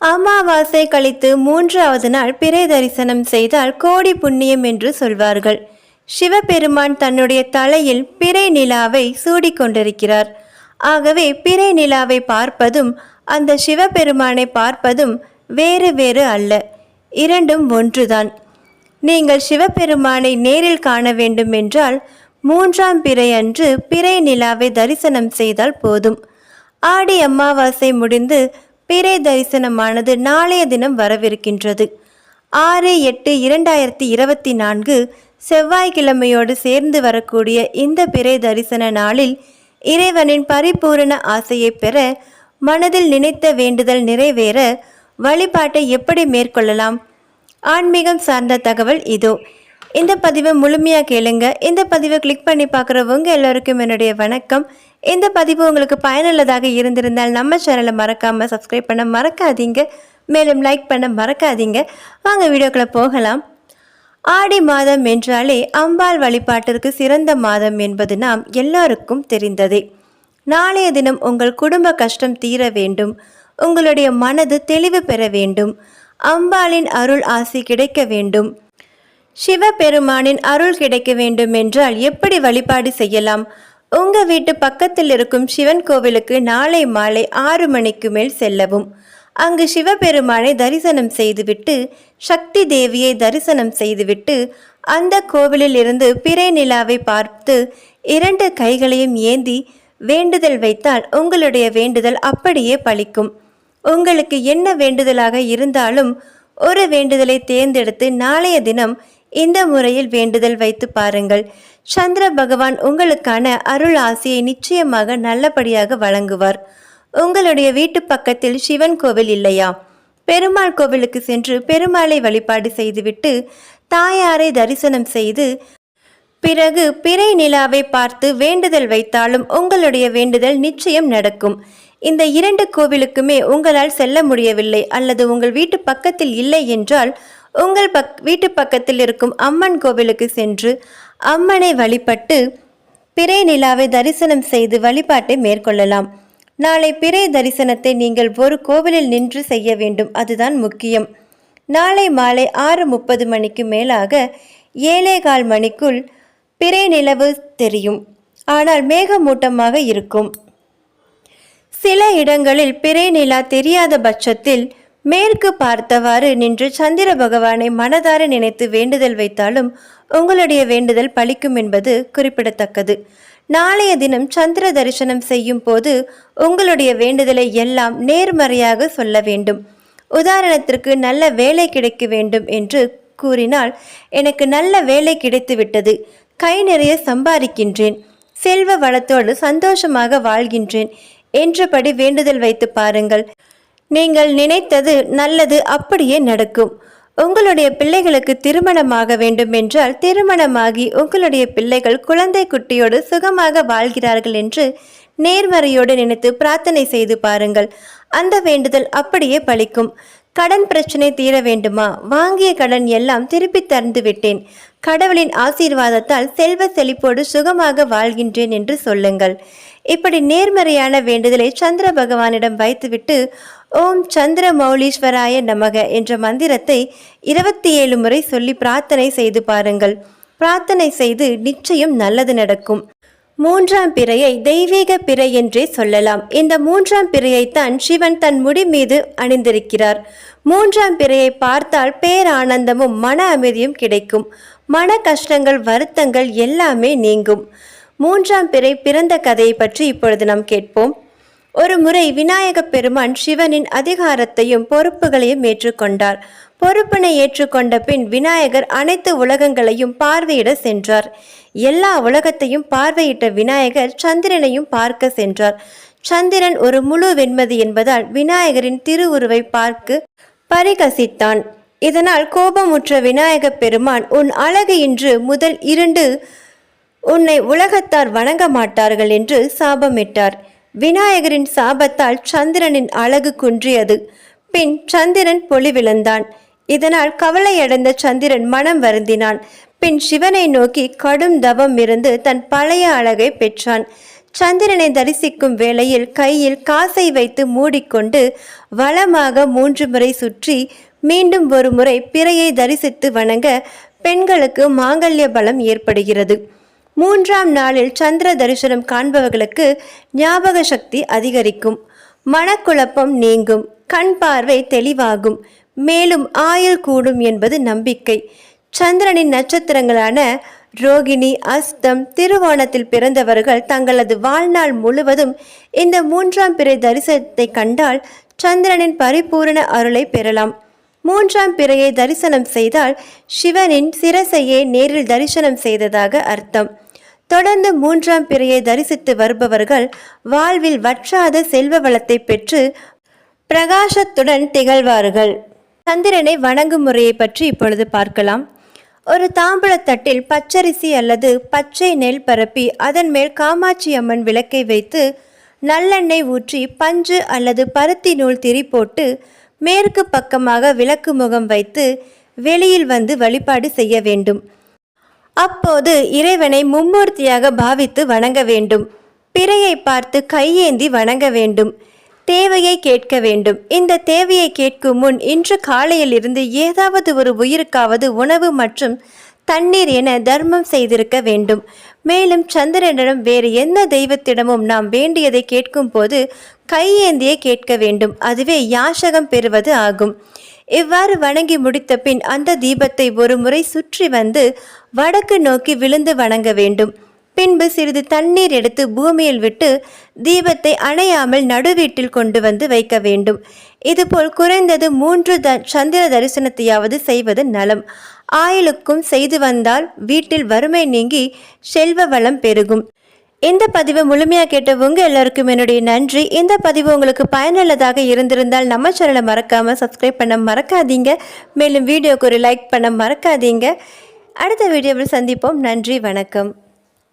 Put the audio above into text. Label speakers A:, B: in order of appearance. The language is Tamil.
A: அமாவாசை கழித்து 3வது நாள் பிறை தரிசனம் செய்தால் கோடி புண்ணியம் என்று சொல்வார்கள். சிவபெருமான் தன்னுடைய தலையில் பிறை நிலாவை சூடிக்கொண்டிருக்கிறார். ஆகவே பிறை நிலாவை பார்ப்பதும் அந்த சிவபெருமானை பார்ப்பதும் வேறு வேறு அல்ல, இரண்டும் ஒன்றுதான். நீங்கள் சிவபெருமானை நேரில் காண வேண்டும் என்றால் 3ஆம் பிறை அன்று பிறை நிலாவை தரிசனம் செய்தால் போதும். ஆடி அமாவாசை முடிந்து பிறை தரிசனமானது நாளைய தினம் வரவிருக்கின்றது. 6/8/2024 செவ்வாய்க்கிழமையோடு சேர்ந்து வரக்கூடிய இந்த பிறை தரிசன நாளில் இறைவனின் பரிபூரண ஆசையை பெற, மனதில் நினைத்த வேண்டுதல் நிறைவேற வழிபாட்டை எப்படி மேற்கொள்ளலாம்? ஆன்மீகம் சார்ந்த தகவல் இதோ. இந்த பதிவை முழுமையாக கேளுங்க. இந்த பதிவை கிளிக் பண்ணி பார்க்குறவங்க எல்லோருக்கும் என்னுடைய வணக்கம். இந்த பதிவு உங்களுக்கு பயனுள்ளதாக இருந்திருந்தால் நம்ம சேனலை மறக்காமல் சப்ஸ்கிரைப் பண்ண மறக்காதீங்க, மேலும் லைக் பண்ண மறக்காதீங்க. வாங்க வீடியோக்குள்ளே போகலாம். ஆடி மாதம் என்றாலே அம்பாள் வழிபாட்டிற்கு சிறந்த மாதம் என்பது நாம் எல்லோருக்கும் தெரிந்ததே. நாளைய தினம் உங்கள் குடும்ப கஷ்டம் தீர வேண்டும், உங்களுடைய மனது தெளிவு பெற வேண்டும், அம்பாளின் அருள் ஆசி கிடைக்க வேண்டும், சிவபெருமானின் அருள் கிடைக்க வேண்டும் என்றால் எப்படி வழிபாடு செய்யலாம்? உங்கள் வீட்டு பக்கத்தில் இருக்கும் சிவன் கோவிலுக்கு நாளை மாலை 6 மணிக்கு மேல் செல்லவும். அங்கு சிவபெருமானை தரிசனம் செய்துவிட்டு, சக்தி தேவியை தரிசனம் செய்துவிட்டு, அந்த கோவிலில் இருந்து பிறை நிலாவை பார்த்து 2 கைகளையும் ஏந்தி வேண்டுதல் வைத்தால் உங்களுடைய வேண்டுதல் அப்படியே பலிக்கும். உங்களுக்கு என்ன வேண்டுதலாக இருந்தாலும் ஒரு வேண்டுதலை தேர்ந்தெடுத்து நாளைய தினம் இந்த முறையில் வேண்டுதல் வைத்து பாருங்கள். சந்திர பகவான் உங்களுக்கான அருள் ஆசையை நிச்சயமாக நல்லபடியாக வழங்குவார். உங்களுடைய வீட்டு பக்கத்தில் சிவன் கோவில் இல்லையா? பெருமாள் கோவிலுக்கு சென்று பெருமாளை வழிபாடு செய்துவிட்டு தாயாரை தரிசனம் செய்து பிறகு பிறை நிலாவை பார்த்து வேண்டுதல் வைத்தாலும் உங்களுடைய வேண்டுதல் நிச்சயம் நடக்கும். இந்த 2 கோவிலுக்குமே உங்களால் செல்ல முடியவில்லை அல்லது உங்கள் வீட்டு பக்கத்தில் இல்லை என்றால் உங்கள் வீட்டு பக்கத்தில் இருக்கும் அம்மன் கோவிலுக்கு சென்று அம்மனை வழிபட்டு பிறை நிலாவை தரிசனம் செய்து வழிபாட்டை மேற்கொள்ளலாம். நாளை பிறை தரிசனத்தை நீங்கள் ஒரு கோவிலில் நின்று செய்ய வேண்டும், அதுதான் முக்கியம். நாளை மாலை 6:30 மணிக்கு மேலாக 7:15 மணிக்குள் பிறை நிலவு தெரியும். ஆனால் மேகமூட்டமாக இருக்கும். சில இடங்களில் பிறை நிலா தெரியாத பட்சத்தில் மேற்கு பார்த்தவாறு நின்று சந்திர பகவானை மனதார நினைத்து வேண்டுதல் வைத்தாலும் உங்களுடைய வேண்டுதல் பலிக்கும் என்பது குறிப்பிடத்தக்கது. நாளைய தினம் சந்திர தரிசனம் செய்யும் போது உங்களுடைய வேண்டுதலை எல்லாம் நேர்மறையாக சொல்ல வேண்டும். உதாரணத்திற்கு நல்ல வேலை கிடைக்க வேண்டும் என்று கூறினால், எனக்கு நல்ல வேலை கிடைத்து விட்டது, கை நிறைய சம்பாதிக்கின்றேன், செல்வ வளத்தோடு சந்தோஷமாக வாழ்கின்றேன் என்றபடி வேண்டுதல் வைத்து பாருங்கள். நீங்கள் நினைத்தது நல்லது அப்படியே நடக்கும். உங்களுடைய பிள்ளைகளுக்கு திருமணமாக வேண்டும் என்றால் திருமணமாகி உங்களுடைய பிள்ளைகள் குழந்தை குட்டியோடு சுகமாக வாழ்கிறார்கள் என்று நேர்மறையோடு நினைத்து பிரார்த்தனை செய்து பாருங்கள். அந்த வேண்டுதல் அப்படியே பலிக்கும். கடன் பிரச்சனை தீர வேண்டுமா? வாங்கிய கடன் எல்லாம் திருப்பி தந்து விட்டேன், கடவுளின் ஆசீர்வாதத்தால் செல்வ செழிப்போடு சுகமாக வாழ்கின்றேன் என்று சொல்லுங்கள். இப்படி நேர்மறையான வேண்டுதலை சந்திர பகவானிடம் வைத்துவிட்டு ஓம் சந்திர மௌலீஸ்வராய நமக என்ற மந்திரத்தை 27 முறை சொல்லி பிரார்த்தனை செய்து பாருங்கள். பிரார்த்தனை செய்து நிச்சயம் நல்லது நடக்கும். 3ஆம் பிறையை தெய்வீக பிறை என்றே சொல்லலாம். இந்த 3ஆம் பிறையைத்தான் சிவன் தன் முடி மீது அணிந்திருக்கிறார். 3ஆம் பிறையை பார்த்தால் பேரானந்தமும் மன அமைதியும் கிடைக்கும். மன கஷ்டங்கள் வருத்தங்கள் எல்லாமே நீங்கும். 3ஆம் பிறை பிறந்த கதையை பற்றி இப்பொழுது நாம் கேட்போம். ஒரு முறை விநாயக பெருமான் சிவனின் அதிகாரத்தையும் பொறுப்புகளையும் ஏற்றுக்கொண்டார். பொறுப்பினை ஏற்றுக்கொண்ட பின் விநாயகர் அனைத்து உலகங்களையும் பார்வையிட சென்றார். எல்லா உலகத்தையும் பார்வையிட்ட விநாயகர் சந்திரனையும் பார்க்க சென்றார். சந்திரன் ஒரு முழு வெண்மதி என்பதால் விநாயகரின் திருவுருவை பார்க்க பரிகசித்தான். இதனால் கோபமுற்ற விநாயக பெருமான், உன் அழகு இன்று முதல் 2 உன்னை உலகத்தார் வணங்க மாட்டார்கள் என்று சாபமிட்டார். விநாயகரின் சாபத்தால் சந்திரனின் அழகு குன்றியது. பின் சந்திரன் பொலிவிழந்தான். இதனால் கவலையடைந்த சந்திரன் மனம் வருந்தினான். பின் சிவனை நோக்கி கடும் தவம் இருந்து தன் பழைய அழகை பெற்றான். சந்திரனை தரிசிக்கும் வேளையில் கையில் காசை வைத்து மூடிக்கொண்டு வலமாக 3 முறை சுற்றி மீண்டும் ஒரு முறை பிறையை தரிசித்து வணங்க பெண்களுக்கு மாங்கல்ய பலம் ஏற்படுகிறது. 3ஆம் நாளில் சந்திர தரிசனம் காண்பவர்களுக்கு ஞாபக சக்தி அதிகரிக்கும், மனக்குழப்பம் நீங்கும், கண் பார்வை தெளிவாகும், மேலும் ஆயுள் கூடும் என்பது நம்பிக்கை. சந்திரனின் நட்சத்திரங்களான ரோகிணி, அஸ்தம், திருவோணத்தில் பிறந்தவர்கள் தங்களது வாழ்நாள் முழுவதும் இந்த 3ஆம் பிறை தரிசனத்தை கண்டால் சந்திரனின் பரிபூரண அருளை பெறலாம். 3ஆம் பிறையை தரிசனம் செய்தால் சிவனின் சிரசையே நேரில் தரிசனம் செய்ததாக அர்த்தம். தொடர்ந்து 3ஆம் பிறையை தரிசித்து வருபவர்கள் வாழ்வில் வற்றாத செல்வ வளத்தை பெற்று பிரகாசத்துடன் திகழ்வார்கள். சந்திரனை வணங்கும் முறையை பற்றி இப்பொழுது பார்க்கலாம். ஒரு தாம்பூலத்தட்டில் பச்சரிசி அல்லது பச்சை நெல் பரப்பி அதன் மேல் காமாட்சி அம்மன் விளக்கை வைத்து நல்லெண்ணெய் ஊற்றி பஞ்சு அல்லது பருத்தி நூல் திரி போட்டு மேற்கு பக்கமாக விளக்கு முகம் வைத்து வெளியில் வந்து வழிபாடு செய்ய வேண்டும். அப்போது இறைவனை மும்மூர்த்தியாக பாவித்து வணங்க வேண்டும். பிறையை பார்த்து கையேந்தி வணங்க வேண்டும். தேவையை கேட்க வேண்டும். இந்த தேவையை கேட்கும் முன் இன்று காலையில் இருந்து ஏதாவது ஒரு உயிருக்காவது உணவு மற்றும் தண்ணீர் என தர்மம் செய்திருக்க வேண்டும். மேலும் சந்திரனிடம் வேறு எந்த தெய்வத்திடமும் நாம் வேண்டியதை கேட்கும் போது கையேந்தியே கேட்க வேண்டும். அதுவே யாசகம் பெறுவது ஆகும். இவ்வாறு வணங்கி முடித்த பின் அந்த தீபத்தை ஒரு முறை சுற்றி வந்து வடக்கு நோக்கி விழுந்து வணங்க வேண்டும். பின்பு சிறிது தண்ணீர் எடுத்து பூமியில் விட்டு தீபத்தை அணையாமல் நடுவீட்டில் கொண்டு வந்து வைக்க வேண்டும். இதுபோல் குறைந்தது 3 சந்திர தரிசனத்தையாவது செய்வது நலம். ஆயுளுக்கும் செய்து வந்தால் வீட்டில் வறுமை நீங்கி செல்வ வளம் பெருகும். இந்த பதிவை முழுமையாக கேட்டவங்க எல்லாருக்கும் என்னுடைய நன்றி. இந்த பதிவு உங்களுக்கு பயனுள்ளதாக இருந்திருந்தால் நம்ம சேனலை மறக்காமல் சப்ஸ்கிரைப் பண்ண மறக்காதீங்க. மேலும் வீடியோக்கு ஒரு லைக் பண்ண மறக்காதீங்க. அடுத்த வீடியோவில் சந்திப்போம். நன்றி, வணக்கம்.